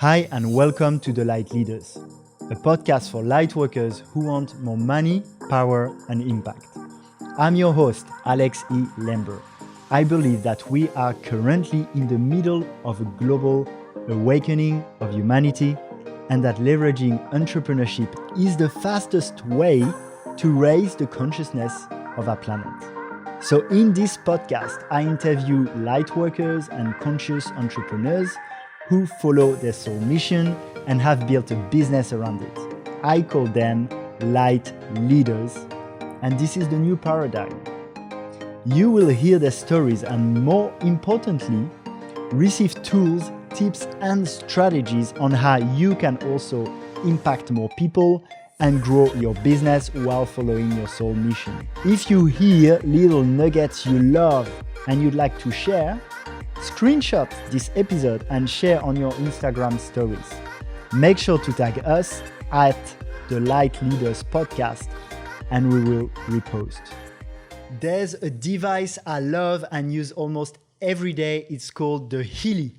Hi and welcome to The Light Leaders, a podcast for light workers who want more money, power and impact. I'm your host, Alex E. Lember. I believe that we are currently in the middle of a global awakening of humanity and that leveraging entrepreneurship is the fastest way to raise the consciousness of our planet. So in this podcast, I interview light workers and conscious entrepreneurs who follow their soul mission and have built a business around it. I call them light leaders, and this is the new paradigm. You will hear their stories and, more importantly, receive tools, tips, and strategies on how you can also impact more people and grow your business while following your soul mission. If you hear little nuggets you love and you'd like to share, screenshot this episode and share on your Instagram stories. Make sure to tag us at the Light Leaders Podcast and we will repost. There's a device I love and use almost every day. It's called the Healy.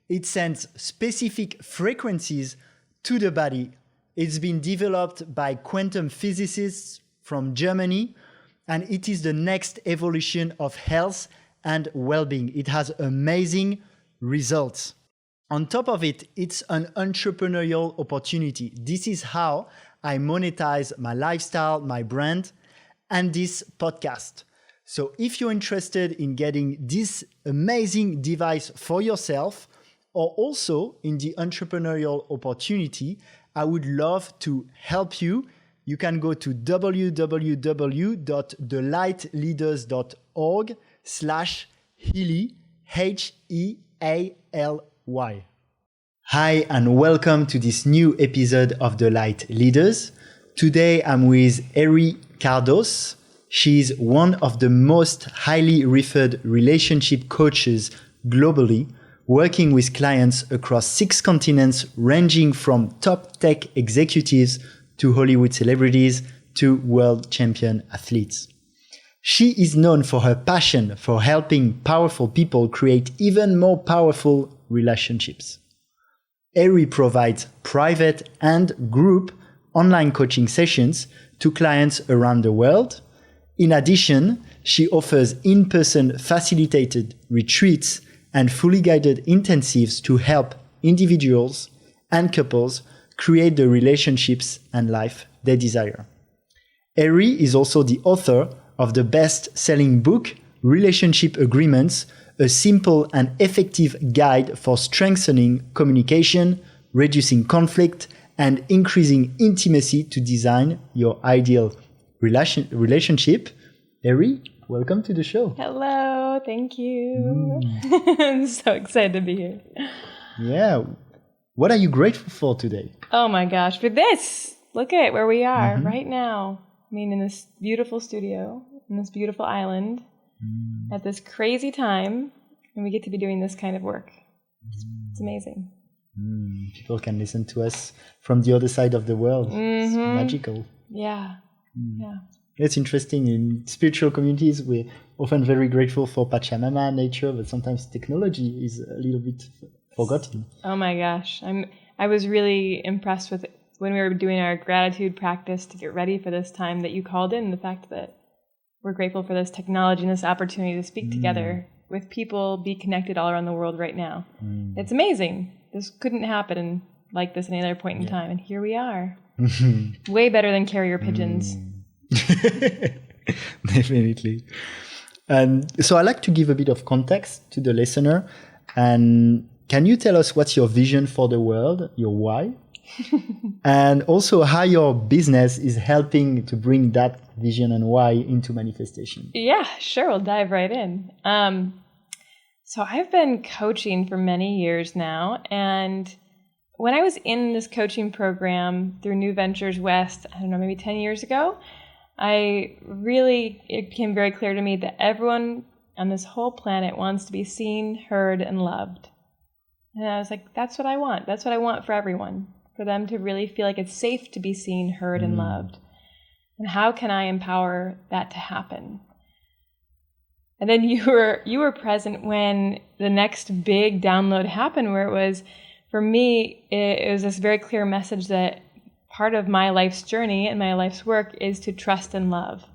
It sends specific frequencies to the body. It's been developed by quantum physicists from Germany, and it is the next evolution of health and well-being. It has amazing results. On top of it, it's an entrepreneurial opportunity. This is how I monetize my lifestyle, my brand, and this podcast. So if you're interested in getting this amazing device for yourself, or also in the entrepreneurial opportunity, I would love to help you. You can go to www.thelightleaders.org/Healy, Healy. Hi, and welcome to this new episode of The Light Leaders. Today, I'm with Eri Kardos. She's one of the most highly referred relationship coaches globally, working with clients across 6 continents, ranging from top tech executives to Hollywood celebrities to world champion athletes. She is known for her passion for helping powerful people create even more powerful relationships. Eri provides private and group online coaching sessions to clients around the world. In addition, she offers in-person facilitated retreats and fully guided intensives to help individuals and couples create the relationships and life they desire. Eri is also the author of the best-selling book, Relationship Agreements, a simple and effective guide for strengthening communication, reducing conflict, and increasing intimacy to design your ideal relationship. Eri, welcome to the show. Hello, thank you. I'm so excited to be here. Yeah. What are you grateful for today? Oh my gosh, for this. Look at where we are right now. I mean, in this beautiful studio, in this beautiful island, at this crazy time, and we get to be doing this kind of work. It's amazing. People can listen to us from the other side of the world. It's magical. Yeah. Yeah. It's interesting. In spiritual communities, we're often very grateful for Pachamama, nature, but sometimes technology is a little bit forgotten. Oh my gosh. I was really impressed with when we were doing our gratitude practice to get ready for this time that you called in, the fact that we're grateful for this technology and this opportunity to speak together with people, be connected all around the world right now. It's amazing. This couldn't happen like this at any other point in time, and here we are. Way better than carrier pigeons. Definitely. And so I like to give a bit of context to the listener. And can you tell us what's your vision for the world, your why? And also how your business is helping to bring that vision and why into manifestation? Yeah, sure. We'll dive right in. So I've been coaching for many years now. And when I was in this coaching program through New Ventures West, I don't know, maybe 10 years ago, it became very clear to me that everyone on this whole planet wants to be seen, heard, and loved. And I was like, that's what I want. That's what I want for everyone, for them to really feel like it's safe to be seen, heard, and loved. And how can I empower that to happen? And then you were present when the next big download happened, where it was, for me, it was this very clear message that part of my life's journey and my life's work is to trust and love.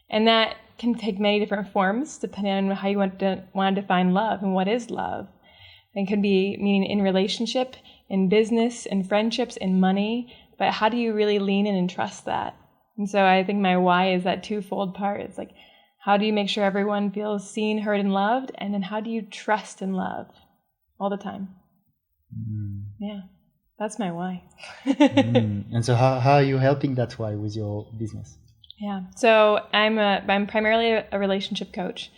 And that can take many different forms depending on how you want to define love and what is love. It could be meaning in relationship, in business, in friendships, in money, but how do you really lean in and trust that? And so I think my why is that twofold part. It's like, how do you make sure everyone feels seen, heard, and loved? And then how do you trust and love all the time? Yeah, that's my why. And so how are you helping that why with your business? Yeah, so I'm primarily a relationship coach.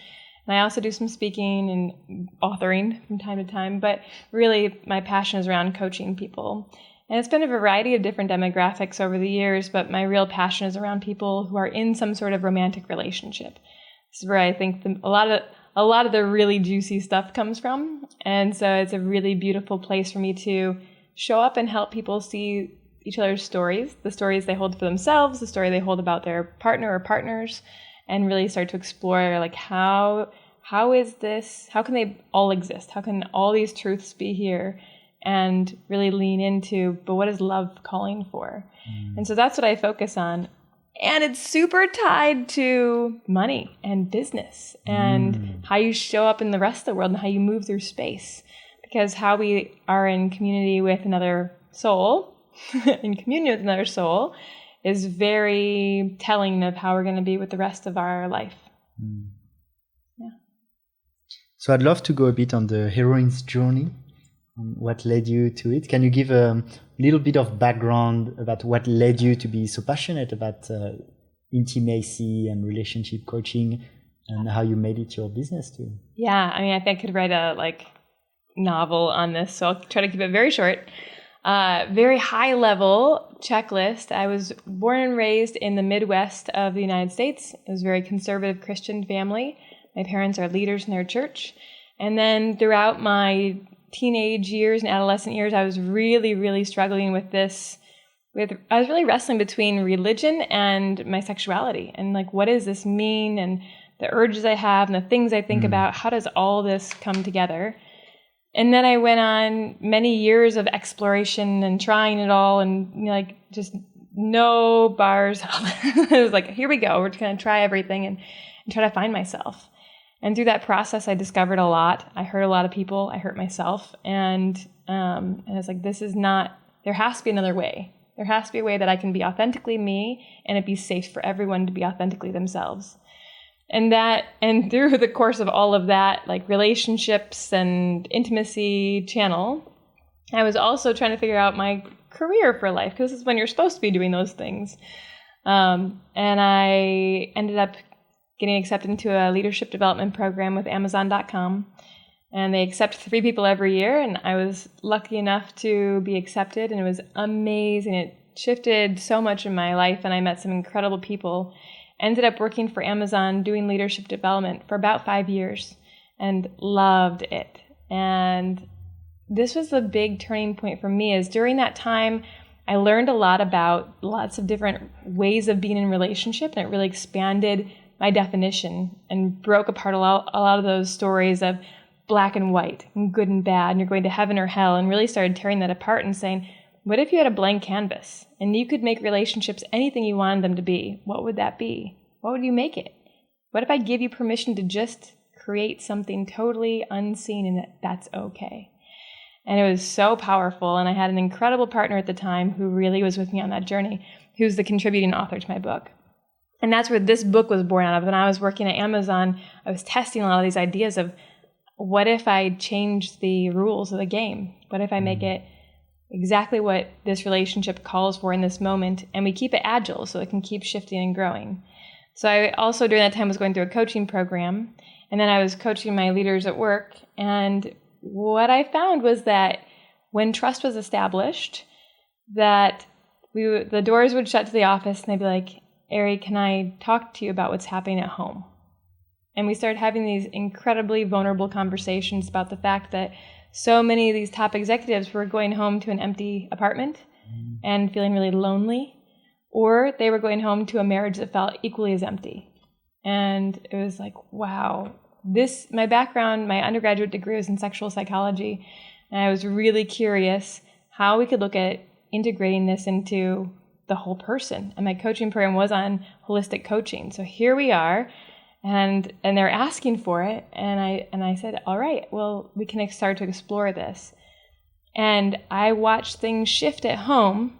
And I also do some speaking and authoring from time to time, but really my passion is around coaching people. And it's been a variety of different demographics over the years, but my real passion is around people who are in some sort of romantic relationship. This is where I think a lot of the really juicy stuff comes from. And so it's a really beautiful place for me to show up and help people see each other's stories, the stories they hold for themselves, the story they hold about their partner or partners, and really start to explore like how is this, how can they all exist? How can all these truths be here? And really lean into, but what is love calling for? And so that's what I focus on. And it's super tied to money and business and how you show up in the rest of the world and how you move through space. Because how we are in community with another soul, in communion with another soul, is very telling of how we're going to be with the rest of our life. Yeah. So I'd love to go a bit on the heroine's journey, on what led you to it. Can you give a little bit of background about what led you to be so passionate about intimacy and relationship coaching and how you made it your business too? Yeah, I mean, I think I could write a novel on this, so I'll try to keep it very short. Very high level checklist. I was born and raised in the Midwest of the United States. It was a very conservative Christian family. My parents are leaders in their church. And then throughout my teenage years and adolescent years, I was really, really struggling with this. I was really wrestling between religion and my sexuality. And like, what does this mean? And the urges I have and the things I think about, how does all this come together? And then I went on many years of exploration and trying it all and just no bars. I was like, here we go. We're just going to try everything and try to find myself. And through that process, I discovered a lot. I hurt a lot of people. I hurt myself. And I was like, there has to be another way. There has to be a way that I can be authentically me and it be safe for everyone to be authentically themselves. And through the course of all of that, like relationships and intimacy channel, I was also trying to figure out my career for life, because this is when you're supposed to be doing those things. And I ended up getting accepted into a leadership development program with Amazon.com. And they accept 3 people every year. And I was lucky enough to be accepted. And it was amazing. It shifted so much in my life. And I met some incredible people. Ended up working for Amazon doing leadership development for about 5 years and loved it. And this was the big turning point for me, is during that time, I learned a lot about lots of different ways of being in a relationship, and it really expanded my definition and broke apart a lot of those stories of black and white and good and bad, and you're going to heaven or hell, and really started tearing that apart and saying, what if you had a blank canvas and you could make relationships anything you wanted them to be? What would that be? What would you make it? What if I give you permission to just create something totally unseen and that's okay? And it was so powerful. And I had an incredible partner at the time who really was with me on that journey, who's the contributing author to my book. And that's where this book was born out of. When I was working at Amazon, I was testing a lot of these ideas of, what if I change the rules of the game? What if I make it exactly what this relationship calls for in this moment, and we keep it agile so it can keep shifting and growing? So I also during that time was going through a coaching program, and then I was coaching my leaders at work. And what I found was that when trust was established, that the doors would shut to the office and they'd be like, Eri, can I talk to you about what's happening at home? And we started having these incredibly vulnerable conversations about the fact that so many of these top executives were going home to an empty apartment and feeling really lonely, or they were going home to a marriage that felt equally as empty. And it was like, wow, my background, my undergraduate degree was in sexual psychology. And I was really curious how we could look at integrating this into the whole person. And my coaching program was on holistic coaching. So here we are, and they're asking for it. And I said, all right, well, we can start to explore this. And I watched things shift at home,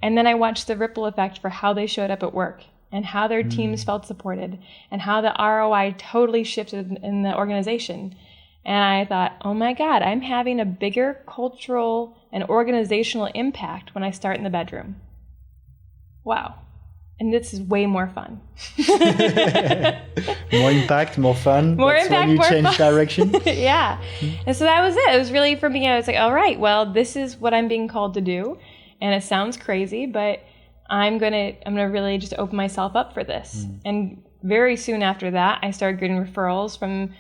and then I watched the ripple effect for how they showed up at work and how their teams felt supported and how the ROI totally shifted in the organization. And I thought, oh my God, I'm having a bigger cultural and organizational impact when I start in the bedroom. Wow. And this is way more fun. More impact, more fun. More That's impact, when you more change fun. direction. Yeah. And so that was it. It was really, for me, I was like, all right, well, this is what I'm being called to do. And it sounds crazy, but I'm gonna really just open myself up for this. And very soon after that, I started getting referrals from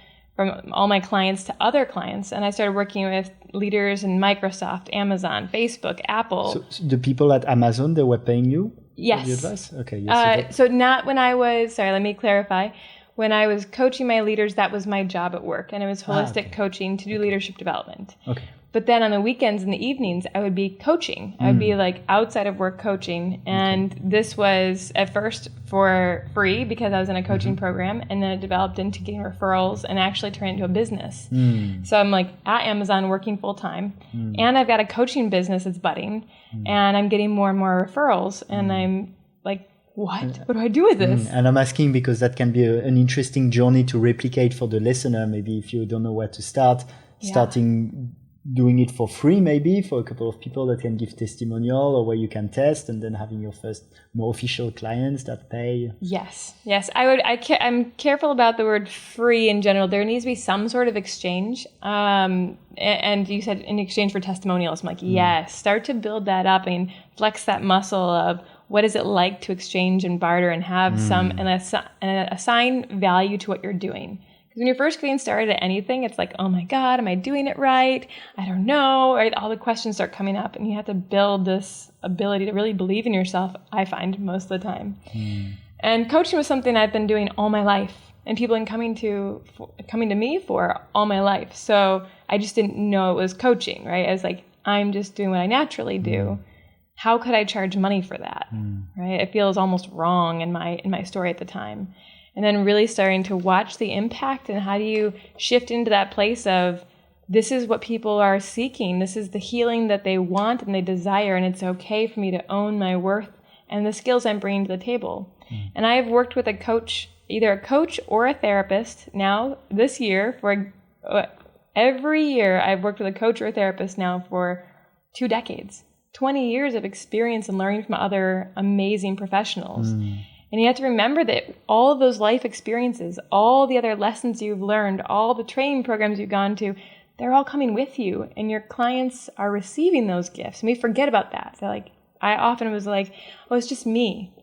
all my clients to other clients. And I started working with leaders in Microsoft, Amazon, Facebook, Apple. So the people at Amazon, they were paying you? Yes. For the advice? Okay. Yes, so not when I was, sorry, let me clarify. When I was coaching my leaders, that was my job at work. And it was holistic coaching to do leadership development. Okay. But then on the weekends and the evenings, I would be coaching. I would be like outside of work coaching. And this was at first for free because I was in a coaching program. And then it developed into getting referrals and actually turned into a business. So I'm like at Amazon working full time. And I've got a coaching business that's budding. And I'm getting more and more referrals. And I'm like, what do I do with this? And I'm asking because that can be an interesting journey to replicate for the listener. Maybe if you don't know where to start, starting doing it for free, maybe for a couple of people that can give testimonial or where you can test, and then having your first more official clients that pay. Yes. I'm careful about the word free in general. There needs to be some sort of exchange. And you said in exchange for testimonials. I'm like, yes, start to build that up and flex that muscle of what is it like to exchange and barter and have and assign value to what you're doing. When you're first getting started at anything, it's like, oh my God, am I doing it right? I don't know, right? All the questions start coming up, and you have to build this ability to really believe in yourself, I find, most of the time. And coaching was something I've been doing all my life, and people have been coming to me for all my life. So I just didn't know it was coaching, right? I was like, I'm just doing what I naturally do. How could I charge money for that, right? It feels almost wrong in my story at the time. And then really starting to watch the impact and how do you shift into that place of this is what people are seeking. This is the healing that they want and they desire. And it's okay for me to own my worth and the skills I'm bringing to the table. And I have worked with a coach, either a coach or a therapist now this year for every year. I've worked with a coach or a therapist now for 2 decades, 20 years of experience and learning from other amazing professionals. And you have to remember that all of those life experiences, all the other lessons you've learned, all the training programs you've gone to, they're all coming with you, and your clients are receiving those gifts. And we forget about that. So I often was like, oh, it's just me.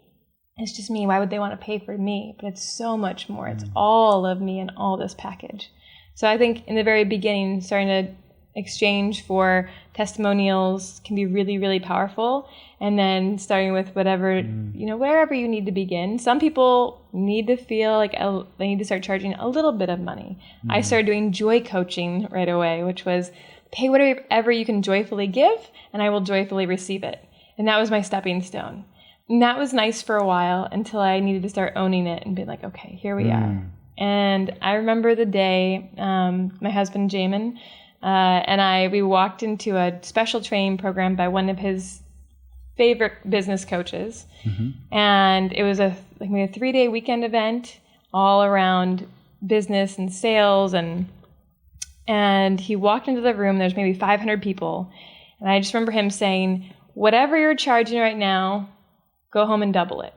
It's just me. Why would they want to pay for me? But it's so much more. It's all of me and all this package. So I think in the very beginning, starting to exchange for testimonials can be really, really powerful. And then starting with whatever, wherever you need to begin. Some people need to feel like they need to start charging a little bit of money. I started doing joy coaching right away, which was pay whatever you can joyfully give, and I will joyfully receive it. And that was my stepping stone. And that was nice for a while until I needed to start owning it and be like, okay, here we are. And I remember the day my husband, Jamin, and we walked into a special training program by one of his favorite business coaches. And it was a 3-day weekend event all around business and sales. And he walked into the room, there's maybe 500 people. And I just remember him saying, whatever you're charging right now, go home and double it.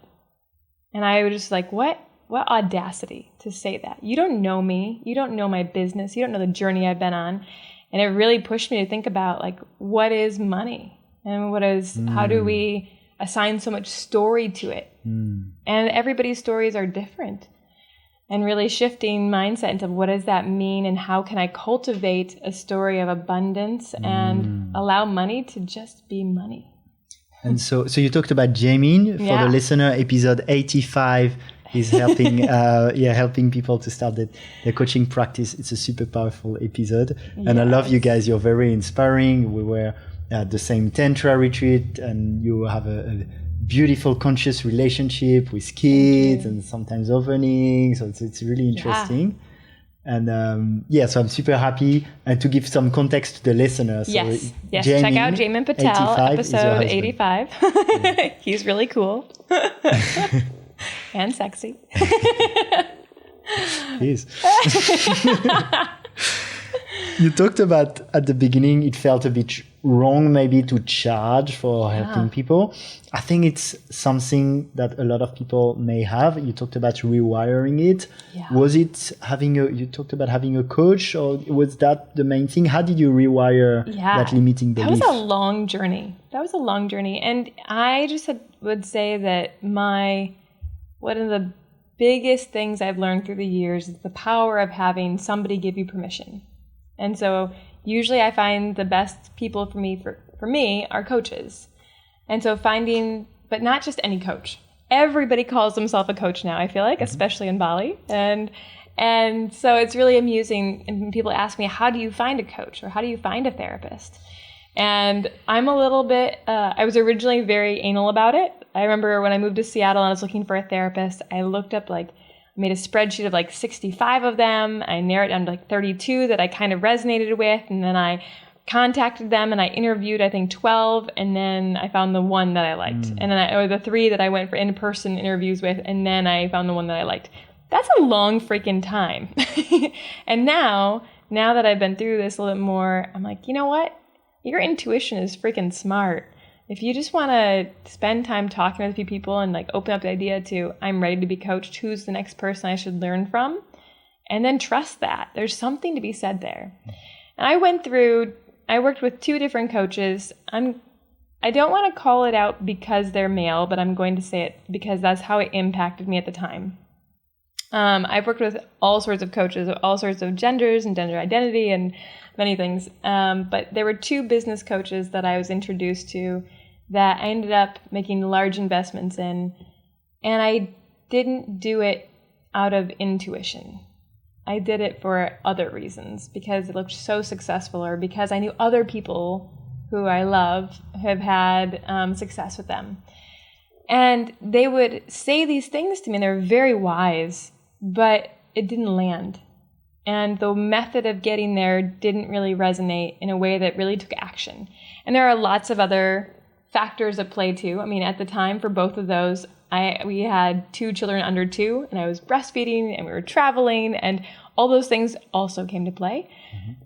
And I was just like, what audacity to say that. You don't know me. You don't know my business. You don't know the journey I've been on. And it really pushed me to think about what is money? And how do we assign so much story to it? And everybody's stories are different. And really shifting mindset into what does that mean and how can I cultivate a story of abundance and allow money to just be money. And so you talked about Jamin for the listener, episode 85. is helping helping people to start the coaching practice. It's a super powerful episode. And I love you guys. You're very inspiring. We were at the same Tantra retreat, and you have a beautiful conscious relationship with kids and sometimes opening. So it's really interesting. And so I'm super happy. And to give some context to the listeners. Yes. Check out Jamin Patel, episode 85. He's really cool. And sexy. Please. You talked about at the beginning, it felt a bit wrong maybe to charge for helping people. I think it's something that a lot of people may have. You talked about rewiring it. Yeah. Was it you talked about having a coach, or was that the main thing? How did you rewire that limiting belief? That was a long journey. And I just would say that one of the biggest things I've learned through the years is the power of having somebody give you permission. And so usually I find the best people for me are coaches. And so but not just any coach. Everybody calls themselves a coach now, I feel like, especially in Bali. And so it's really amusing. And people ask me, how do you find a coach, or how do you find a therapist? And I'm a little bit, I was originally very anal about it. I remember when I moved to Seattle and I was looking for a therapist, I looked up made a spreadsheet of 65 of them. I narrowed it down to 32 that I kind of resonated with. And then I contacted them and I interviewed, I think 12. And then I found the one that I liked. And then or the 3 that I went for in-person interviews with. And then I found the one that I liked. That's a long freaking time. And now that I've been through this a little bit more, I'm like, you know what? Your intuition is freaking smart. If you just want to spend time talking with a few people and open up the idea to, I'm ready to be coached, who's the next person I should learn from? And then trust that. There's something to be said there. And I worked with 2 different coaches. I don't want to call it out because they're male, but I'm going to say it because that's how it impacted me at the time. I've worked with all sorts of coaches, all sorts of genders and gender identity and many things. But there were 2 business coaches that I was introduced to that I ended up making large investments in. And I didn't do it out of intuition. I did it for other reasons, because it looked so successful, or because I knew other people who I love have had success with them. And they would say these things to me, and they were very wise, but it didn't land. And the method of getting there didn't really resonate in a way that really took action. And there are lots of other factors at play too. I mean, at the time for both of those, we had 2 children under 2, and I was breastfeeding, and we were traveling, and all those things also came to play.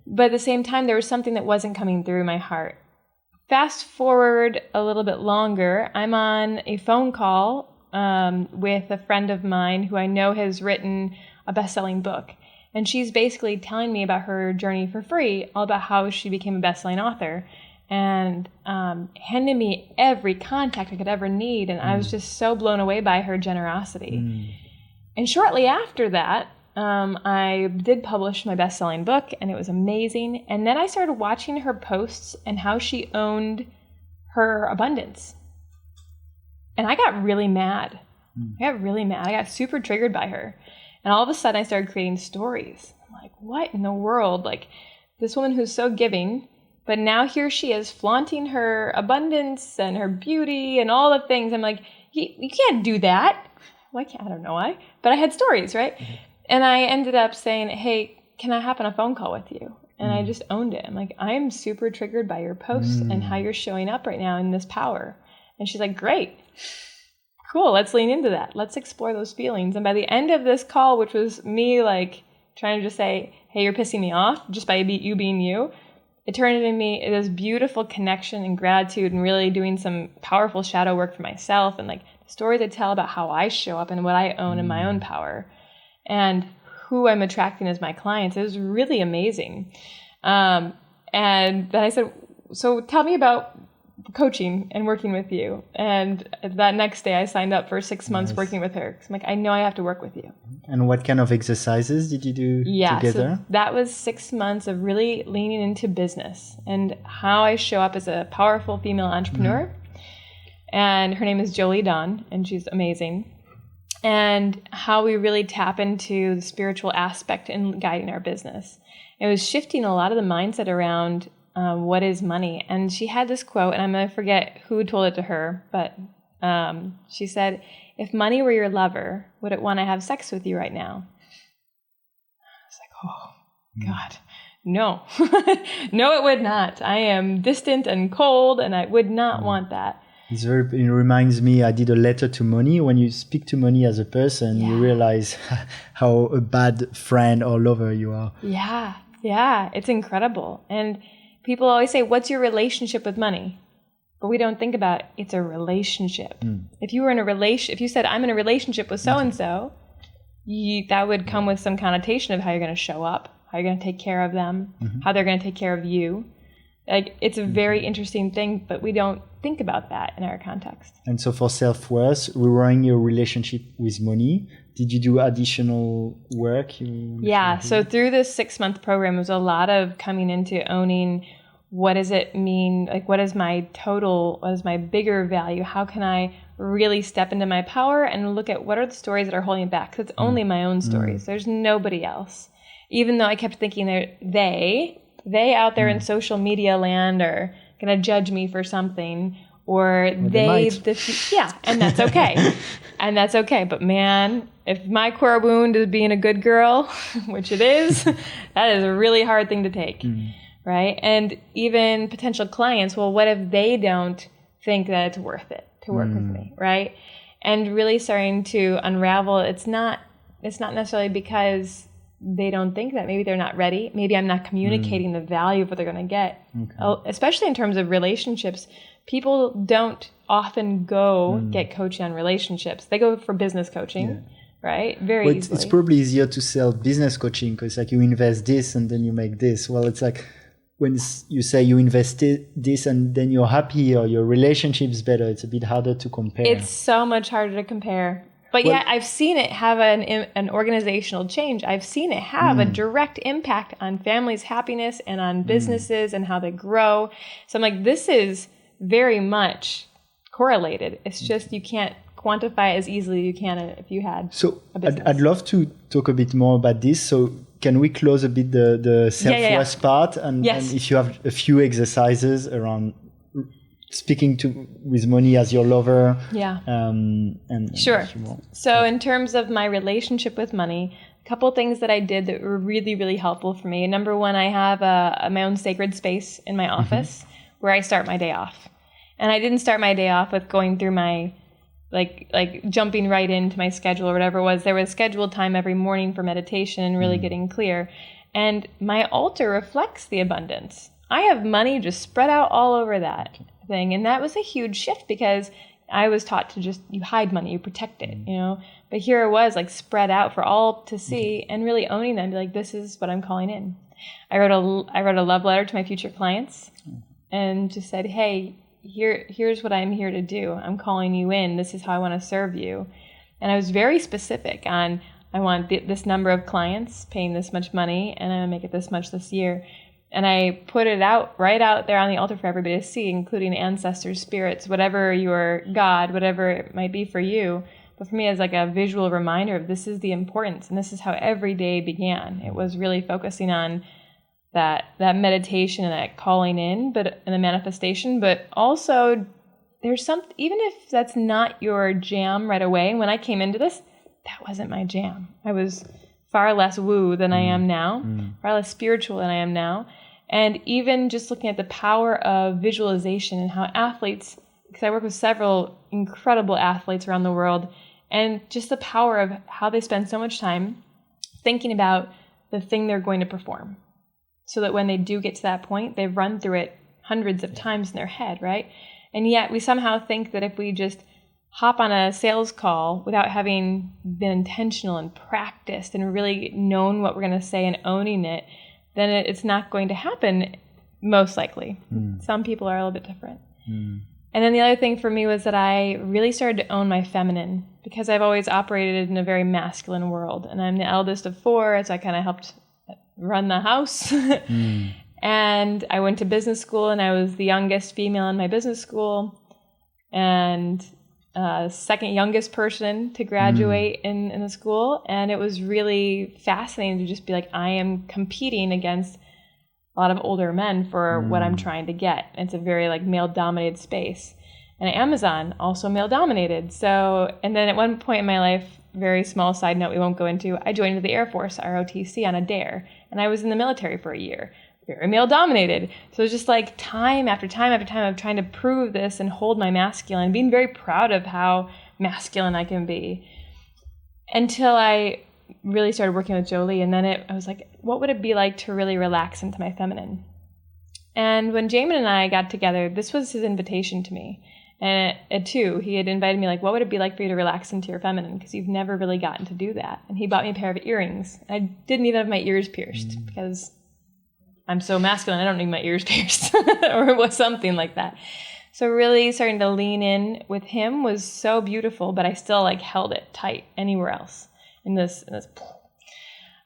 But at the same time, there was something that wasn't coming through my heart. Fast forward a little bit longer, I'm on a phone call with a friend of mine who I know has written a best-selling book. And she's basically telling me about her journey for free, all about how she became a best-selling author, and handing me every contact I could ever need. And I was just so blown away by her generosity. And shortly after that, I did publish my best-selling book, and it was amazing. And then I started watching her posts and how she owned her abundance. And I got really mad. I got super triggered by her. And all of a sudden I started creating stories. I'm like, what in the world? This woman who's so giving, but now here she is flaunting her abundance and her beauty and all the things. I'm like, you can't do that. Why can't I don't know why. But I had stories, right? And I ended up saying, hey, can I hop on a phone call with you? And I just owned it. I'm like, I am super triggered by your posts and how you're showing up right now in this power. And she's like, great. Cool, let's lean into that. Let's explore those feelings. And by the end of this call, which was me trying to just say, hey, you're pissing me off just by you being you, it turned into me this beautiful connection and gratitude, and really doing some powerful shadow work for myself, and stories I tell about how I show up and what I own in my own power, and who I'm attracting as my clients. It was really amazing. And then I said, so tell me about coaching and working with you. And that next day I signed up for 6 months working with her. 'Cause I'm like, I know I have to work with you. And what kind of exercises did you do together? So that was 6 months of really leaning into business and how I show up as a powerful female entrepreneur. And her name is Jolie Dawn, and she's amazing. and how we really tap into the spiritual aspect in guiding our business. It was shifting a lot of the mindset around what is money. And she had this quote, and I'm going to forget who told it to her, but she said, "If money were your lover, would it want to have sex with you right now?" I was like, oh, God, no. No, it would not. I am distant and cold, and I would not want that. It reminds me, I did a letter to money. When you speak to money as a person, you realize how a bad friend or lover you are. Yeah, it's incredible. And people always say, what's your relationship with money? But we don't think about it's a relationship. If you were in a if you said, I'm in a relationship with so-and-so, that would come with some connotation of how you're going to show up, how you're going to take care of them, how they're going to take care of you. Like, it's a very interesting thing, but we don't think about that in our context. And so for self-worth, rewarding your relationship with money, did you do additional work? So through this 6-month program, it was a lot of coming into owning, what does it mean? Like, what is my bigger value? How can I really step into my power and look at what are the stories that are holding me back? Because it's only my own stories. There's nobody else. Even though I kept thinking they out there in social media land are going to judge me for something, or and that's okay. And that's okay. But man, if my core wound is being a good girl, which it is, that is a really hard thing to take, right? And even potential clients, well, what if they don't think that it's worth it to work with me, right? And really starting to unravel, it's not necessarily because they don't think that. Maybe they're not ready. Maybe I'm not communicating the value of what they're going to get. Especially in terms of relationships, people don't often go get coaching on relationships. They go for business coaching, right? Very easily. It's probably easier to sell business coaching because like you invest this and then you make this. Well, it's like when you say you invested this and then you're happy or your relationship's better, it's a bit harder to compare. It's so much harder to compare. But I've seen it have an organizational change. I've seen it have a direct impact on families' happiness and on businesses and how they grow. So I'm like, this is very much correlated. It's just you can't quantify it as easily as you can if you had a business. I'd love to talk a bit more about this. So can we close a bit the self-worth part? And if you have a few exercises around speaking with money as your lover. Sure. So in terms of my relationship with money, a couple things that I did that were really, really helpful for me. Number one, I have my own sacred space in my office where I start my day off. And I didn't start my day off with going through my, like jumping right into my schedule or whatever it was. There was scheduled time every morning for meditation and really getting clear. And my altar reflects the abundance. I have money just spread out all over that thing. And that was a huge shift because I was taught to just, you hide money, you protect it, But here it was like spread out for all to see and really owning them. Be like, this is what I'm calling in. I wrote a love letter to my future clients and just said, hey, here's what I'm here to do. I'm calling you in. This is how I want to serve you. And I was very specific on, I want this number of clients paying this much money and I'm going to make it this much this year. And I put it right out there on the altar for everybody to see, including ancestors, spirits, whatever your God, whatever it might be for you. But for me, as like a visual reminder of this is the importance, and this is how every day began. It was really focusing on that meditation and that calling in, but and the manifestation. But also, there's something, even if that's not your jam right away. And when I came into this, that wasn't my jam. I was far less woo than I am now, far less spiritual than I am now. And even just looking at the power of visualization and how athletes, because I work with several incredible athletes around the world, and just the power of how they spend so much time thinking about the thing they're going to perform. So that when they do get to that point, they've run through it hundreds of times in their head, right? And yet we somehow think that if we just hop on a sales call without having been intentional and practiced and really known what we're going to say and owning it, then it's not going to happen, most likely. Some people are a little bit different. And then the other thing for me was that I really started to own my feminine because I've always operated in a very masculine world. And I'm the eldest of 4, so I kind of helped run the house. And I went to business school and I was the youngest female in my business school. And second youngest person to graduate in the school. And it was really fascinating to just be like, I am competing against a lot of older men for what I'm trying to get. It's a very like male-dominated space. And at Amazon, also male-dominated. So, and then at one point in my life, very small side note we won't go into, I joined the Air Force, ROTC, on a dare. And I was in the military for a year. Very male-dominated. So it was just like time after time after time of trying to prove this and hold my masculine, being very proud of how masculine I can be. Until I really started working with Jolie, and then I was like, what would it be like to really relax into my feminine? And when Jamin and I got together, this was his invitation to me. And at 2, he had invited me, like, what would it be like for you to relax into your feminine? Because you've never really gotten to do that. And he bought me a pair of earrings. I didn't even have my ears pierced because I'm so masculine, I don't need my ears pierced or was something like that. So really starting to lean in with him was so beautiful, but I still like held it tight anywhere else in this.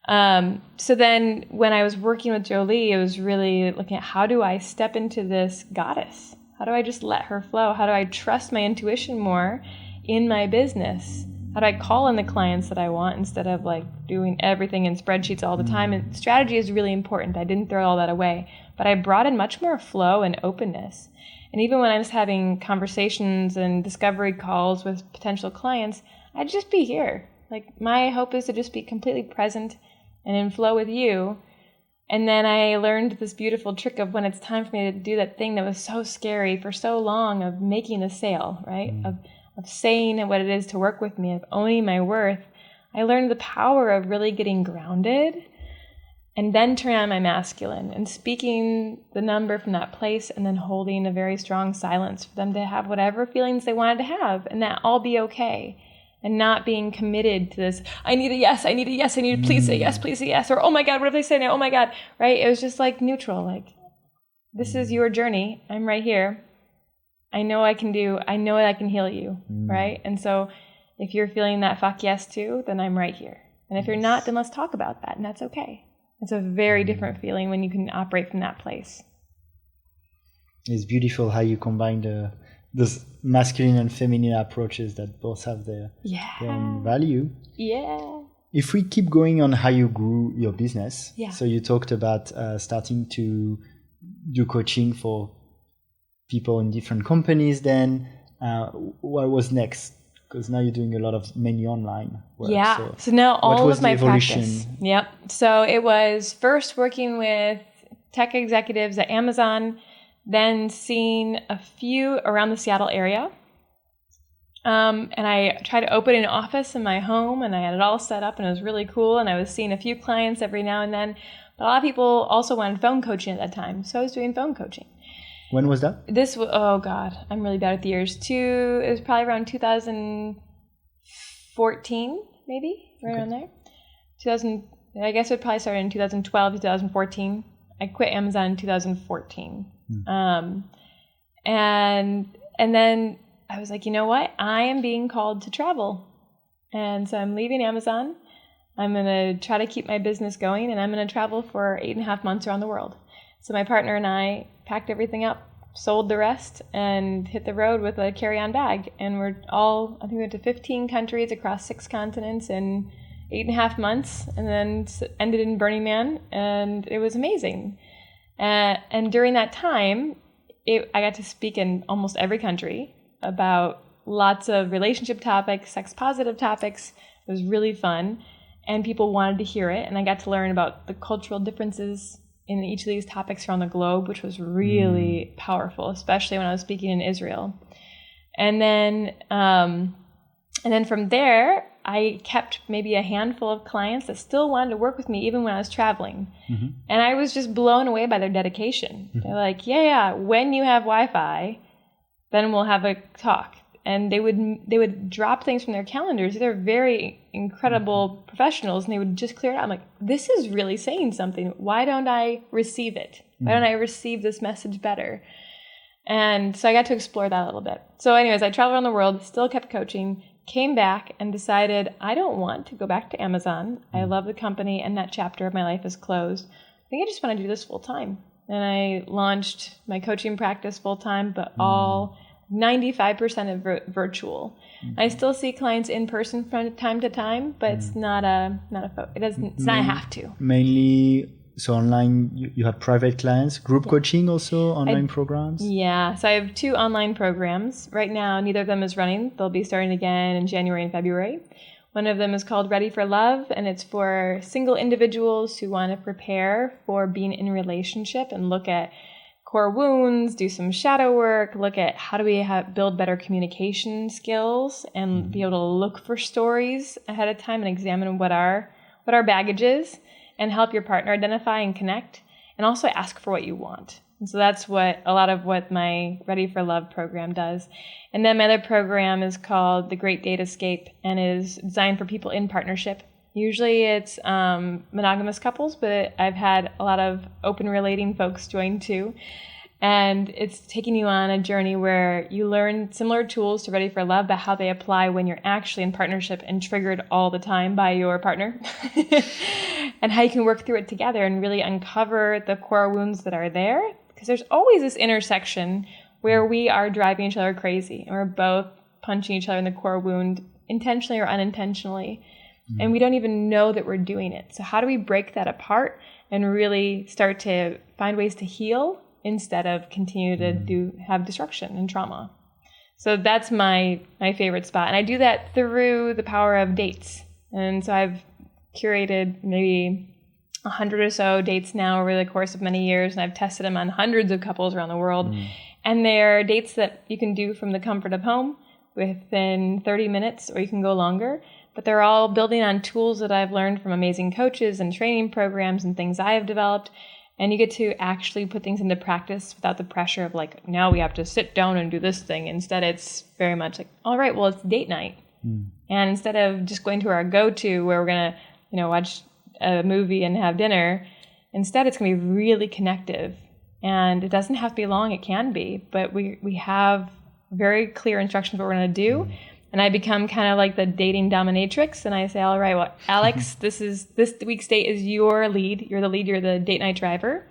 So then when I was working with Jolie, it was really looking at how do I step into this goddess? How do I just let her flow? How do I trust my intuition more in my business? How do I call in the clients that I want instead of like doing everything in spreadsheets all the time? And strategy is really important. I didn't throw all that away, but I brought in much more flow and openness. And even when I was having conversations and discovery calls with potential clients, I'd just be here. Like my hope is to just be completely present and in flow with you. And then I learned this beautiful trick of when it's time for me to do that thing that was so scary for so long of making a sale, right? Of saying what it is to work with me, of owning my worth. I learned the power of really getting grounded and then turn on my masculine and speaking the number from that place and then holding a very strong silence for them to have whatever feelings they wanted to have and that all be okay. And not being committed to this, I need a yes, I need a yes, I need a please say yes, or oh my God, what if they say no, oh my God, right? It was just like neutral, like this is your journey, I'm right here. I know I can heal you, right? And so if you're feeling that fuck yes too, then I'm right here. And if you're not, then let's talk about that, and that's okay. It's a very different feeling when you can operate from that place. It's beautiful how you combine those masculine and feminine approaches that both have their own value. Yeah. If we keep going on how you grew your business, so you talked about starting to do coaching for people in different companies then. What was next? Because now you're doing a lot of mainly online work. Yeah. So now all of my evolution? practice. Yep. So it was first working with tech executives at Amazon, then seeing a few around the Seattle area. And I tried to open an office in my home and I had it all set up and it was really cool. And I was seeing a few clients every now and then. But a lot of people also wanted phone coaching at that time. So I was doing phone coaching. When was that? This was, oh God, I'm really bad at the years. It was probably around 2014, maybe, right around there. I guess it probably started in 2012, 2014. I quit Amazon in 2014. And then I was like, you know what? I am being called to travel. And so I'm leaving Amazon. I'm going to try to keep my business going and I'm going to travel for 8.5 months around the world. So my partner and I packed everything up, sold the rest, and hit the road with a carry-on bag. And I think we went to 15 countries across 6 continents in 8.5 months, and then ended in Burning Man, and it was amazing. And during that time, I got to speak in almost every country about lots of relationship topics, sex-positive topics. It was really fun, and people wanted to hear it, and I got to learn about the cultural differences in each of these topics around the globe, which was really powerful, especially when I was speaking in Israel. And then from there, I kept maybe a handful of clients that still wanted to work with me even when I was traveling. And I was just blown away by their dedication. They're like, yeah, when you have Wi-Fi, then we'll have a talk. And they would drop things from their calendars. They're very incredible professionals, and they would just clear it out. I'm like, this is really saying something. Why don't I receive it? Why don't I receive this message better? And so I got to explore that a little bit. So anyways, I traveled around the world, still kept coaching, came back and decided I don't want to go back to Amazon. I love the company, and that chapter of my life is closed. I think I just want to do this full time. And I launched my coaching practice full time, but all 95% of virtual. I still see clients in person from time to time, but it's not a it's not a have to. Mainly, so online, you have private clients, group coaching also, online programs? Yeah, so I have 2 online programs. Right now, neither of them is running. They'll be starting again in January and February. One of them is called Ready for Love, and it's for single individuals who want to prepare for being in a relationship and look at core wounds, do some shadow work, look at how do we build better communication skills and be able to look for stories ahead of time and examine what our baggage is, and help your partner identify and connect, and also ask for what you want. And so that's a lot of what my Ready for Love program does. And then my other program is called The Great Date Escape and is designed for people in partnership. Usually it's monogamous couples, but I've had a lot of open relating folks join too. And it's taking you on a journey where you learn similar tools to Ready for Love, but how they apply when you're actually in partnership and triggered all the time by your partner. And how you can work through it together and really uncover the core wounds that are there. Because there's always this intersection where we are driving each other crazy and we're both punching each other in the core wound intentionally or unintentionally. And we don't even know that we're doing it. So how do we break that apart and really start to find ways to heal instead of continue to have destruction and trauma? So that's my favorite spot. And I do that through the power of dates. And so I've curated maybe 100 or so dates now over the course of many years, and I've tested them on hundreds of couples around the world. And they're dates that you can do from the comfort of home within 30 minutes, or you can go longer. But they're all building on tools that I've learned from amazing coaches and training programs and things I have developed. And you get to actually put things into practice without the pressure of like, now we have to sit down and do this thing. Instead, it's very much like, all right, well, it's date night. And instead of just going to our go-to where we're going to, watch a movie and have dinner, instead it's going to be really connective. And it doesn't have to be long. It can be. But we have very clear instructions of what we're going to do. And I become kind of like the dating dominatrix. And I say, all right, well, Alex, this week's date is your lead. You're the lead. You're the date night driver.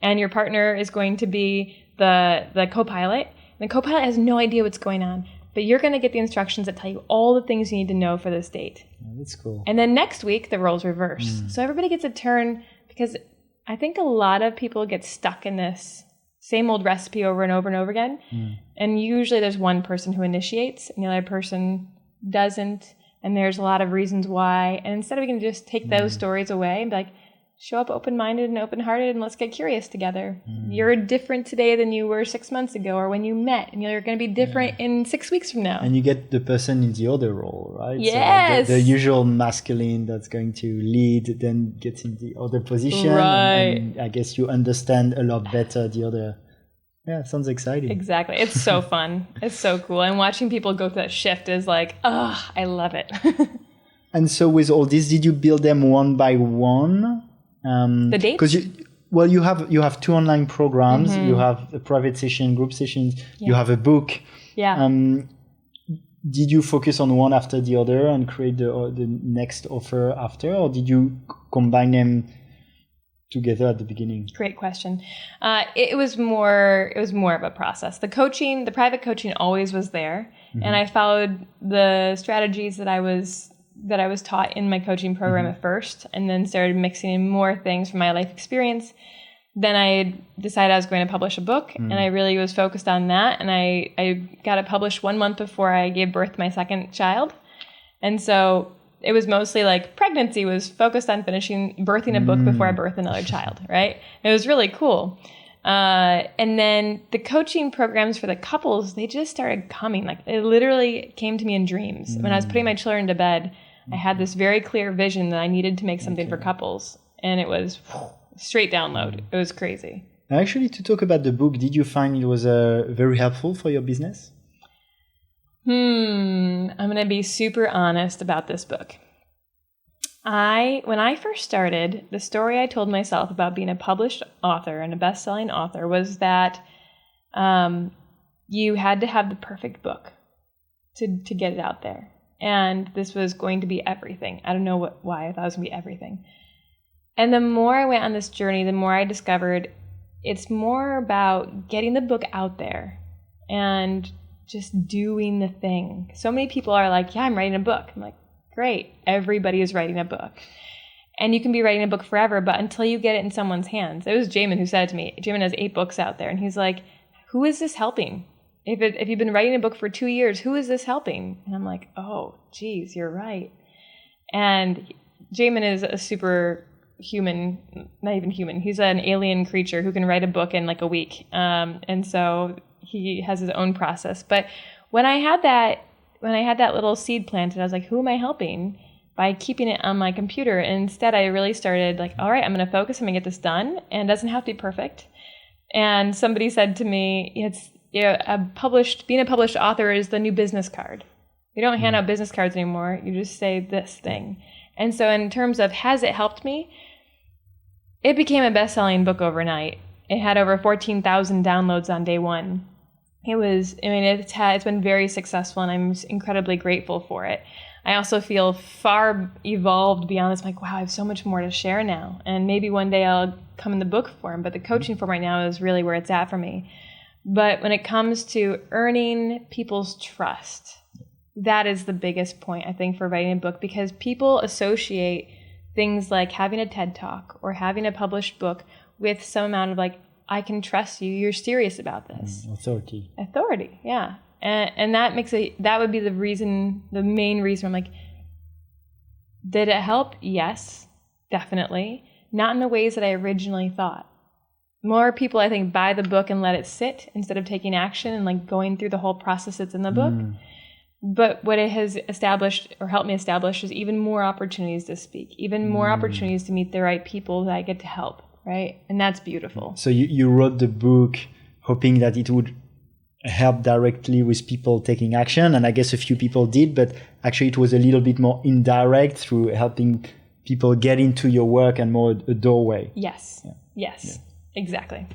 And your partner is going to be the co-pilot. And the co-pilot has no idea what's going on. But you're going to get the instructions that tell you all the things you need to know for this date. Oh, that's cool. And then next week, the roles reverse. So everybody gets a turn, because I think a lot of people get stuck in this same old recipe over and over and over again. And usually there's one person who initiates and the other person doesn't. And there's a lot of reasons why. And instead we can just take those stories away and be like, show up open-minded and open-hearted and let's get curious together. You're different today than you were 6 months ago or when you met. And you're going to be different in 6 weeks from now. And you get the person in the other role, right? Yes. So like the usual masculine that's going to lead then gets in the other position. Right. And I guess you understand a lot better the other. Yeah, sounds exciting. Exactly. It's so fun. It's so cool. And watching people go through that shift is like, oh, I love it. And so with all this, did you build them one by one? The dates? Because you have 2 online programs. You have a private session, group sessions. You have a book. Yeah. Did you focus on one after the other and create the next offer after, or did you combine them together at the beginning? Great question. It was more of a process. The private coaching always was there, and I followed the strategies that I was taught in my coaching program at first, and then started mixing in more things from my life experience. Then I decided I was going to publish a book, and I really was focused on that. And I got it published 1 month before I gave birth to my second child, and so it was mostly like pregnancy was focused on birthing a book before I birthed another child, right? It was really cool. And then the coaching programs for the couples, they just started coming. Like it literally came to me in dreams. When I was putting my children to bed, I had this very clear vision that I needed to make something for couples. And it was straight download. It was crazy. Actually, to talk about the book, did you find it was very helpful for your business? I'm going to be super honest about this book. When I first started, the story I told myself about being a published author and a best-selling author was that you had to have the perfect book to get it out there. And this was going to be everything. I don't know why I thought it was going to be everything. And the more I went on this journey, the more I discovered it's more about getting the book out there and just doing the thing. So many people are like, yeah, I'm writing a book. I'm like, great. Everybody is writing a book. And you can be writing a book forever, but until you get it in someone's hands. It was Jamin who said it to me. Jamin has 8 books out there, and he's like, who is this helping? If you've been writing a book for 2 years, who is this helping? And I'm like, oh, geez, you're right. And Jamin is a super human, not even human. He's an alien creature who can write a book in like a week. And so he has his own process. But when I had that little seed planted, I was like, who am I helping? By keeping it on my computer. And instead, I really started like, all right, I'm going to focus. I'm going to get this done. And it doesn't have to be perfect. And somebody said to me, being a published author is the new business card. You don't hand out business cards anymore. You just say this thing. And so in terms of, has it helped me? It became a best-selling book overnight. It had over 14,000 downloads on day one. It's been very successful, and I'm incredibly grateful for it. I also feel far evolved beyond this. I'm like, wow, I have so much more to share now. And maybe one day I'll come in the book form, but the coaching form right now is really where it's at for me. But when it comes to earning people's trust, that is the biggest point, I think, for writing a book, because people associate things like having a TED Talk or having a published book with some amount of like, I can trust you, you're serious about this. Authority, yeah. And that would be the main reason I'm like, did it help? Yes, definitely. Not in the ways that I originally thought. More people, I think, buy the book and let it sit instead of taking action and like going through the whole process that's in the book. But what it has established or helped me establish is even more opportunities to speak, even more opportunities to meet the right people that I get to help, right? And that's beautiful. So you wrote the book hoping that it would help directly with people taking action, and I guess a few people did, but actually it was a little bit more indirect through helping people get into your work and more a doorway. Yes. Yeah. Yes. Yeah. Exactly.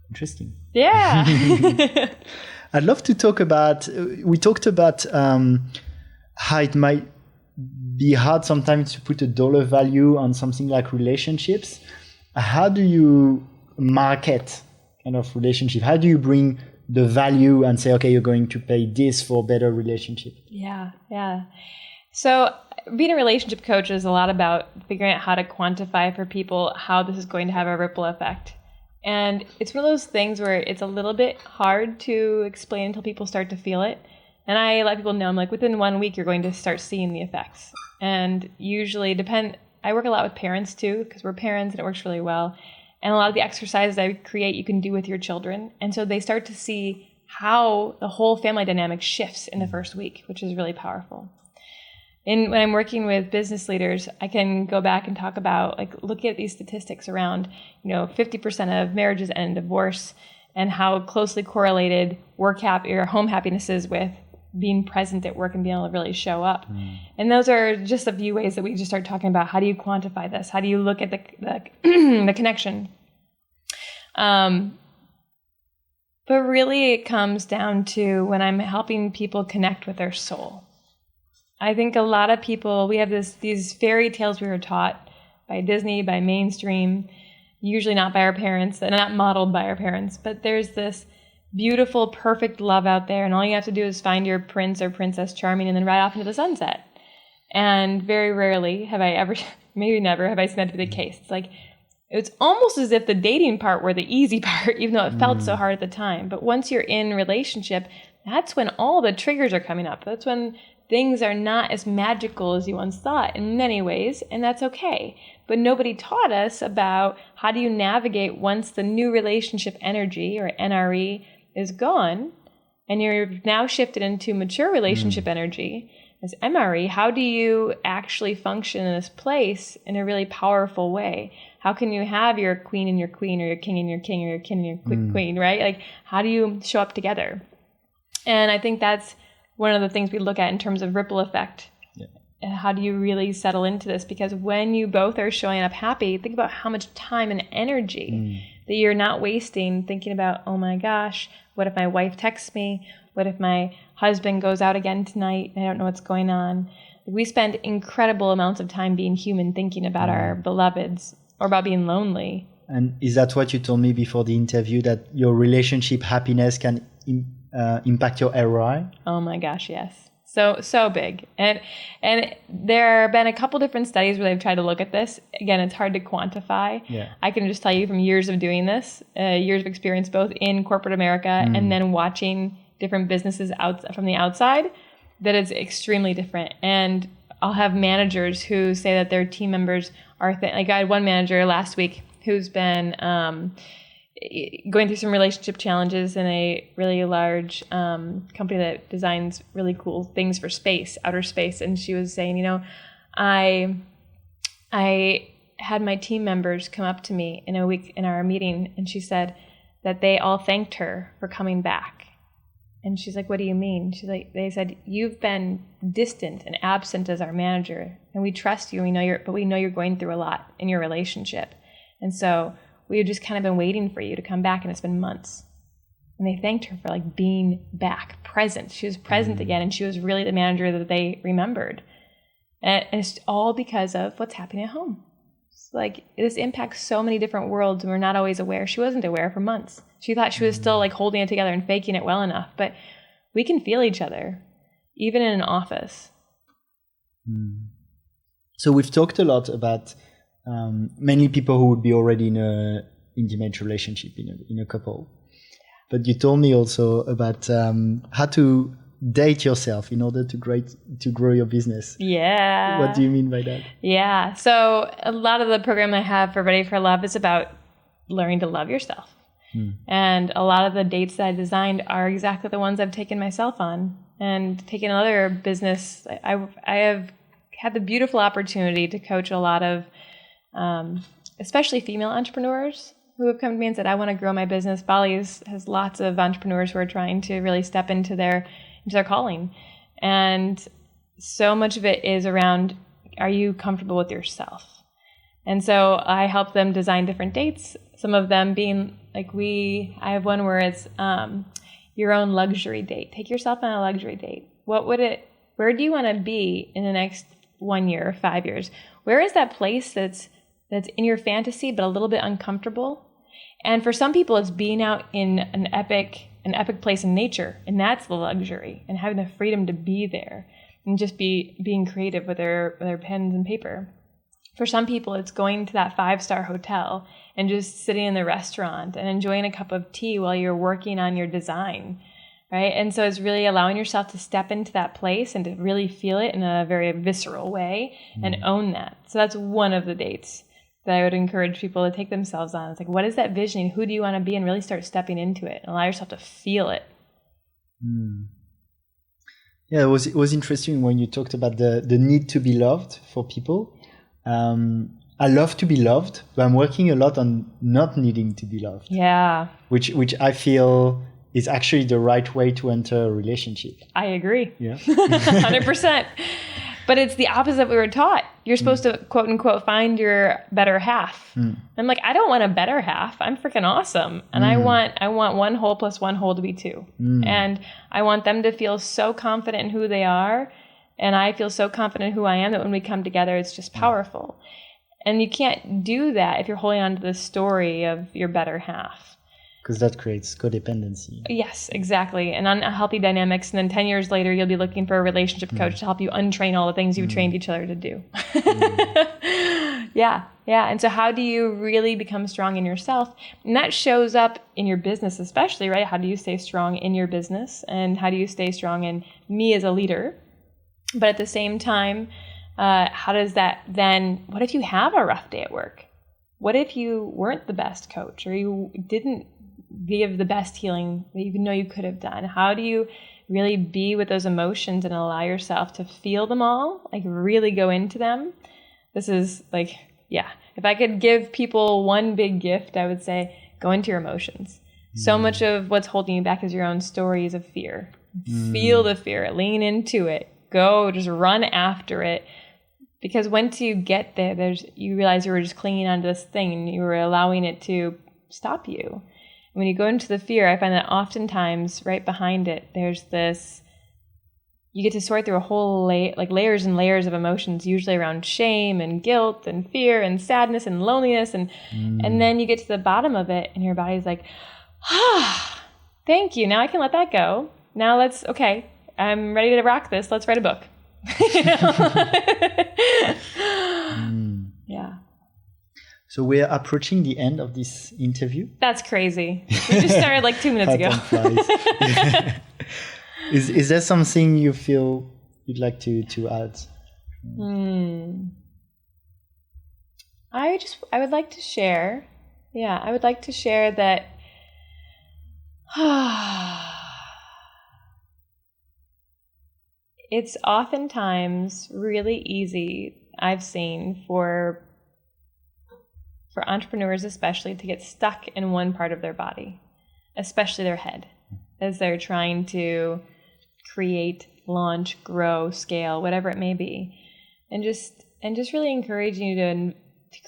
Interesting. Yeah. I'd love to talk about, we talked about how it might be hard sometimes to put a dollar value on something like relationships. How do you market kind of relationship? How do you bring the value and say, okay, you're going to pay this for better relationship? Yeah. So being a relationship coach is a lot about figuring out how to quantify for people how this is going to have a ripple effect. And it's one of those things where it's a little bit hard to explain until people start to feel it. And I let people know, I'm like, within 1 week, you're going to start seeing the effects. And usually I work a lot with parents too, because we're parents and it works really well. And a lot of the exercises I create, you can do with your children. And so they start to see how the whole family dynamic shifts in the first week, which is really powerful. And when I'm working with business leaders, I can go back and talk about, like, look at these statistics around, 50% of marriages end in divorce, and how closely correlated home happiness is with being present at work and being able to really show up. And those are just a few ways that we just start talking about, how do you quantify this? How do you look at the the connection? But really it comes down to when I'm helping people connect with their soul. I think a lot of people, we have these fairy tales we were taught by Disney, by mainstream, usually not by our parents, and not modeled by our parents, but there's this beautiful, perfect love out there, and all you have to do is find your prince or princess charming and then ride off into the sunset. And very rarely have I ever, maybe never, have I seen that to be the case. It's like, it's almost as if the dating part were the easy part, even though it felt so hard at the time. But once you're in relationship, that's when all the triggers are coming up. That's when things are not as magical as you once thought in many ways, and that's okay. But nobody taught us about how do you navigate once the new relationship energy, or NRE, is gone, and you're now shifted into mature relationship energy as MRE. How do you actually function in this place in a really powerful way? How can you have your queen and your queen, or your king and your king, or your king and your queen, right? Like, how do you show up together? And I think that's one of the things we look at in terms of ripple effect. And how do you really settle into this? Because when you both are showing up happy, think about how much time and energy that you're not wasting thinking about, oh my gosh, what if my wife texts me? What if my husband goes out again tonight and I don't know what's going on? We spend incredible amounts of time being human, thinking about our beloveds or about being lonely. And is that what you told me before the interview, that your relationship happiness can impact your ROI? Oh my gosh, yes. So big. And there have been a couple different studies where they've tried to look at this. Again, it's hard to quantify. Yeah. I can just tell you from years of doing this, years of experience both in corporate America and then watching different businesses out from the outside, that it's extremely different. And I'll have managers who say that their team members are like I had one manager last week who's been going through some relationship challenges in a really large company that designs really cool things for space, outer space. And she was saying, you know, I had my team members come up to me in our meeting, and she said that they all thanked her for coming back. And she's like, what do you mean? She's like, they said, you've been distant and absent as our manager, and we trust you, and we know you're going through a lot in your relationship. And so we've just kind of been waiting for you to come back, and it's been months. And they thanked her for like being back, present. She was present again, and she was really the manager that they remembered. And it's all because of what's happening at home. It's like this impacts so many different worlds, and we're not always aware. She wasn't aware for months. She thought she was still like holding it together and faking it well enough, but we can feel each other, even in an office. So we've talked a lot about mainly people who would be already in a intimate relationship in a couple. But you told me also about how to date yourself in order to grow your business. Yeah. What do you mean by that? Yeah. So a lot of the program I have for Ready for Love is about learning to love yourself. And a lot of the dates that I designed are exactly the ones I've taken myself on. And taking another business, I have had the beautiful opportunity to coach a lot of especially female entrepreneurs who have come to me and said, I want to grow my business. Bali has lots of entrepreneurs who are trying to really step into their calling. And so much of it is around, are you comfortable with yourself? And so I help them design different dates. Some of them being like I have one where it's your own luxury date. Take yourself on a luxury date. Where do you want to be in the next 1 year or 5 years? Where is that place that's in your fantasy but a little bit uncomfortable? And for some people, it's being out in an epic place in nature, and that's the luxury, and having the freedom to be there and just being creative with their pens and paper. For some people, it's going to that 5-star hotel and just sitting in the restaurant and enjoying a cup of tea while you're working on your design, right? And so it's really allowing yourself to step into that place and to really feel it in a very visceral way and own that. So that's one of the dates that I would encourage people to take themselves on. It's like, what is that vision? Who do you want to be? And really start stepping into it and allow yourself to feel it. Yeah, it was interesting when you talked about the need to be loved for people. I love to be loved, but I'm working a lot on not needing to be loved. Yeah. Which I feel is actually the right way to enter a relationship. I agree. Yeah. 100%. But it's the opposite we were taught. You're supposed to, quote unquote, find your better half. I'm like, I don't want a better half. I'm freaking awesome. And I want 1 whole plus 1 whole to be 2. And I want them to feel so confident in who they are. And I feel so confident in who I am that when we come together, it's just powerful. And you can't do that if you're holding on to the story of your better half. Because that creates codependency. Yes, exactly. And unhealthy dynamics. And then 10 years later, you'll be looking for a relationship coach to help you untrain all the things you've trained each other to do. Yeah. And so how do you really become strong in yourself? And that shows up in your business especially, right? How do you stay strong in your business? And how do you stay strong in me as a leader? But at the same time, how does that then, what if you have a rough day at work? What if you weren't the best coach or you didn't give the best healing that you know you could have done? How do you really be with those emotions and allow yourself to feel them all, like really go into them? This is like, if I could give people one big gift, I would say go into your emotions. So much of what's holding you back is your own stories of fear. Feel the fear, lean into it, go, just run after it. Because once you get there, you realize you were just clinging onto this thing and you were allowing it to stop you. When you go into the fear, I find that oftentimes right behind it, there's this, you get to sort through a whole layers and layers of emotions, usually around shame and guilt and fear and sadness and loneliness. And then you get to the bottom of it and your body's like, thank you. Now I can let that go. Now I'm ready to rock this. Let's write a book. Yeah. So we're approaching the end of this interview. That's crazy. We just started like 2 minutes ago. Is there something you feel you'd like to add? I would like to share. Yeah, I would like to share that it's oftentimes really easy, I've seen, for entrepreneurs especially, to get stuck in one part of their body, especially their head, as they're trying to create, launch, grow, scale, whatever it may be. And just really encouraging you to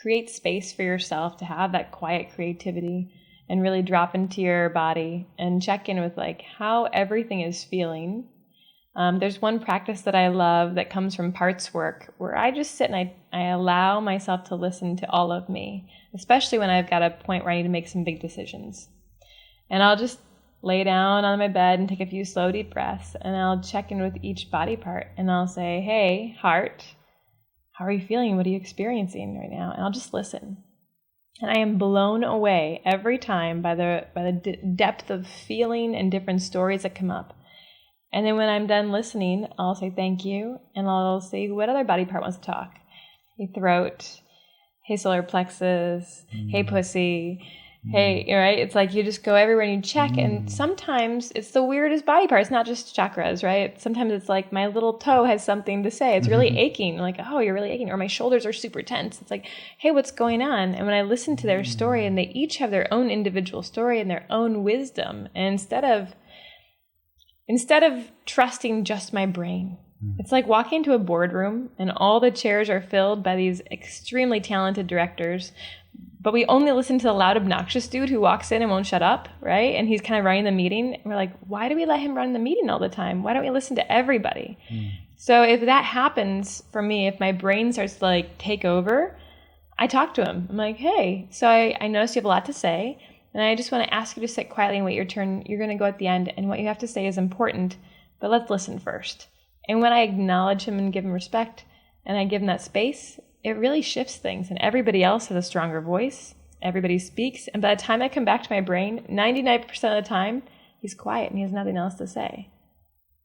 create space for yourself, to have that quiet creativity and really drop into your body and check in with like how everything is feeling. There's one practice that I love that comes from parts work, where I just sit and I allow myself to listen to all of me, especially when I've got a point where I need to make some big decisions. And I'll just lay down on my bed and take a few slow, deep breaths, and I'll check in with each body part, and I'll say, hey, heart, how are you feeling? What are you experiencing right now? And I'll just listen. And I am blown away every time by the depth of feeling and different stories that come up. And then when I'm done listening, I'll say thank you, and I'll say what other body part wants to talk. Hey, throat. Hey, solar plexus. Hey, pussy. Hey, right? It's like you just go everywhere and you check, and sometimes it's the weirdest body part. It's not just chakras, right? Sometimes it's like my little toe has something to say. It's really aching. Like, oh, you're really aching. Or my shoulders are super tense. It's like, hey, what's going on? And when I listen to their story, and they each have their own individual story and their own wisdom, and instead of trusting just my brain, it's like walking into a boardroom and all the chairs are filled by these extremely talented directors, but we only listen to the loud, obnoxious dude who walks in and won't shut up, right? And he's kind of running the meeting. And we're like, why do we let him run the meeting all the time? Why don't we listen to everybody? So if that happens for me, if my brain starts to like take over, I talk to him. I'm like, hey, so I noticed you have a lot to say. And I just want to ask you to sit quietly and wait your turn. You're going to go at the end, and what you have to say is important, but let's listen first. And when I acknowledge him and give him respect, and I give him that space, it really shifts things. And everybody else has a stronger voice. Everybody speaks. And by the time I come back to my brain, 99% of the time, he's quiet and he has nothing else to say.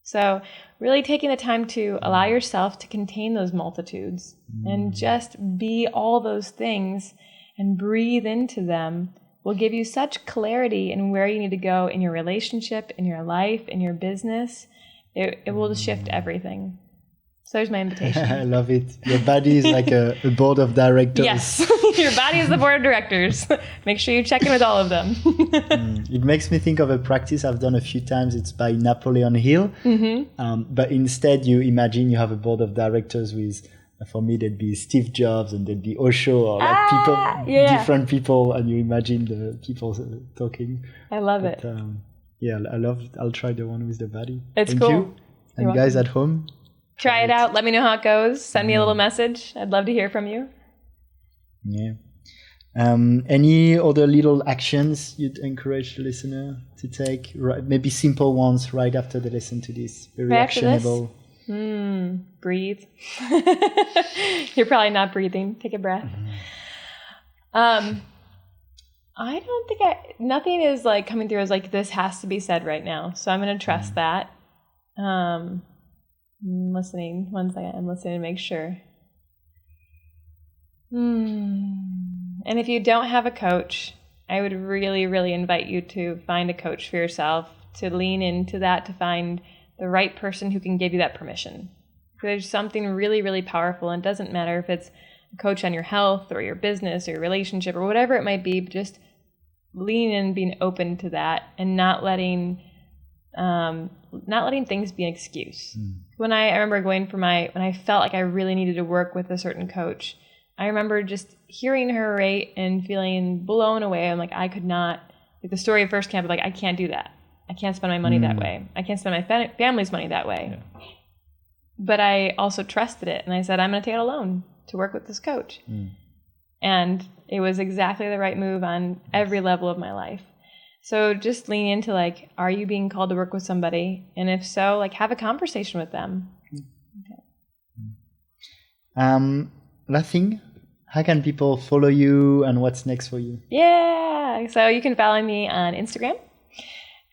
So really taking the time to allow yourself to contain those multitudes and just be all those things and breathe into them will give you such clarity in where you need to go in your relationship, in your life, in your business. It will shift everything. So there's my invitation. I love it. Your body is like a board of directors. Yes, your body is the board of directors. Make sure you check in with all of them. It makes me think of a practice I've done a few times. It's by Napoleon Hill. But instead you imagine you have a board of directors with, for me, there'd be Steve Jobs and there'd be Osho, or like different people, and you imagine the people talking. I love it. I'll try the one with the body. It's Thank cool. you. And guys at home, try it out. Let me know how it goes. Send me a little message. I'd love to hear from you. Yeah. Any other little actions you'd encourage the listener to take? Maybe simple ones right after they listen to this. Very actionable. Breathe. You're probably not breathing. Take a breath. I don't think nothing is like coming through as like, this has to be said right now. So I'm going to trust that. I'm listening. One second. I'm listening to make sure. And if you don't have a coach, I would really, really invite you to find a coach for yourself, to lean into that, to find the right person who can give you that permission. There's something really, really powerful, and it doesn't matter if it's a coach on your health or your business or your relationship or whatever it might be, but just lean in, being open to that, and not letting things be an excuse. When I remember going for when I felt like I really needed to work with a certain coach, I remember just hearing her rate and feeling blown away. I'm like, I could not, like the story of First Camp, like, I can't do that. I can't spend my money that way. I can't spend my family's money that way. Yeah. But I also trusted it. And I said, I'm going to take out a loan to work with this coach. And it was exactly the right move on every level of my life. So just lean into like, are you being called to work with somebody? And if so, like have a conversation with them. Last thing, how can people follow you and what's next for you? Yeah. So you can follow me on Instagram.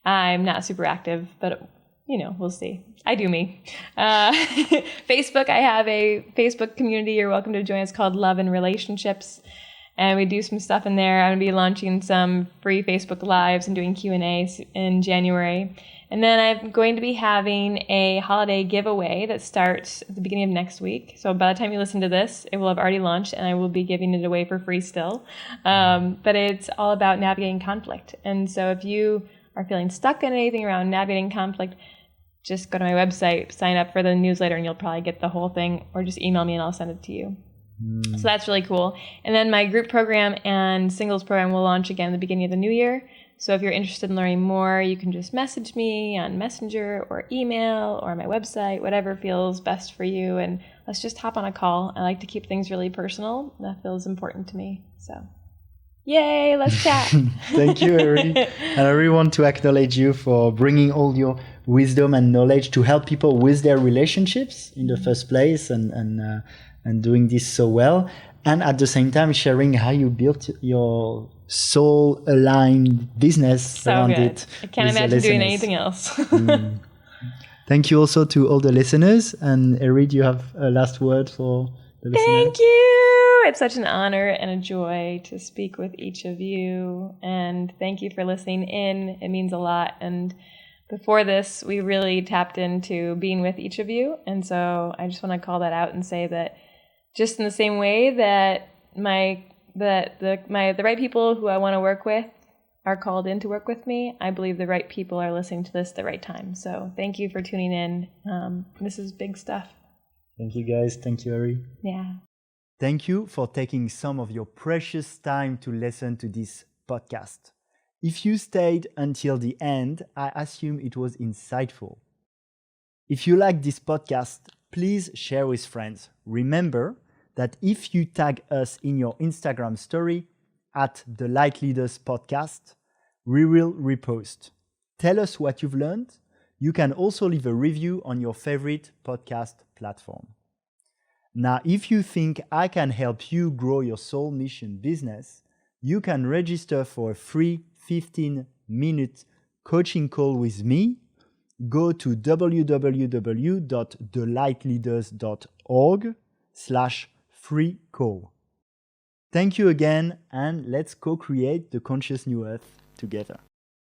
I'm not super active, but we'll see. I do me. Facebook, I have a Facebook community you're welcome to join. It's called Love and Relationships. And we do some stuff in there. I'm going to be launching some free Facebook Lives and doing Q&As in January. And then I'm going to be having a holiday giveaway that starts at the beginning of next week. So by the time you listen to this, it will have already launched, and I will be giving it away for free still. But it's all about navigating conflict. And so if you are feeling stuck in anything around navigating conflict, just go to my website, sign up for the newsletter, and you'll probably get the whole thing, or just email me and I'll send it to you. So that's really cool. And then my group program and singles program will launch again at the beginning of the new year. So if you're interested in learning more, you can just message me on Messenger or email or my website, whatever feels best for you. And let's just hop on a call. I like to keep things really personal. That feels important to me. So yay, let's chat. Thank you, Eri. And I really want to acknowledge you for bringing all your wisdom and knowledge to help people with their relationships in the first place and doing this so well. And at the same time, sharing how you built your soul-aligned business around it. I can't imagine doing anything else. Thank you also to all the listeners. And Eri, do you have a last word for the listeners? Thank you. It's such an honor and a joy to speak with each of you. And thank you for listening in. It means a lot. And before this, we really tapped into being with each of you. And so I just want to call that out and say that just in the same way that the right people who I want to work with are called in to work with me, I believe the right people are listening to this at the right time. So thank you for tuning in. This is big stuff. Thank you, guys. Thank you, Eri. Yeah. Thank you for taking some of your precious time to listen to this podcast. If you stayed until the end, I assume it was insightful. If you like this podcast, please share with friends. Remember that if you tag us in your Instagram story at the Light Leaders Podcast, we will repost. Tell us what you've learned. You can also leave a review on your favorite podcast platform. Now, if you think I can help you grow your soul mission business, you can register for a free 15-minute coaching call with me. Go to www.thelightleaders.org/free call. Thank you again, and let's co-create the conscious new earth together.